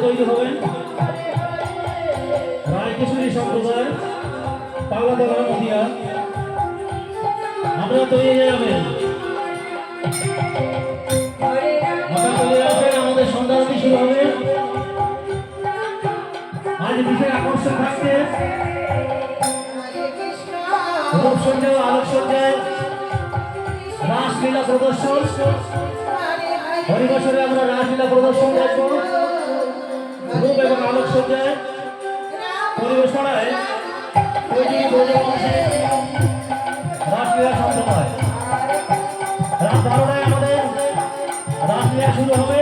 তৈরি হবেন রায়কিশোরী সম্প্রদায় পাগলাতলা নদিয়া। আপনারা তৈরি হয়ে যাবেন, আমাদের সন্ধ্যারতি শুরু হবে। আজ বিশেষ আকর্ষণ থাকছে রূপসজ্জা ও আলোকসজ্জায় রাসলীলা প্রদর্শন। হরিবছরে আমরা রাসলীলা প্রদর্শন দেখব। রূপ এবং আলোকসজ্জায় পরিবেশনায় রাসলীলা সম্প্রদায়। রাত 12টায় আমাদের রাসলীলা শুরু হবে।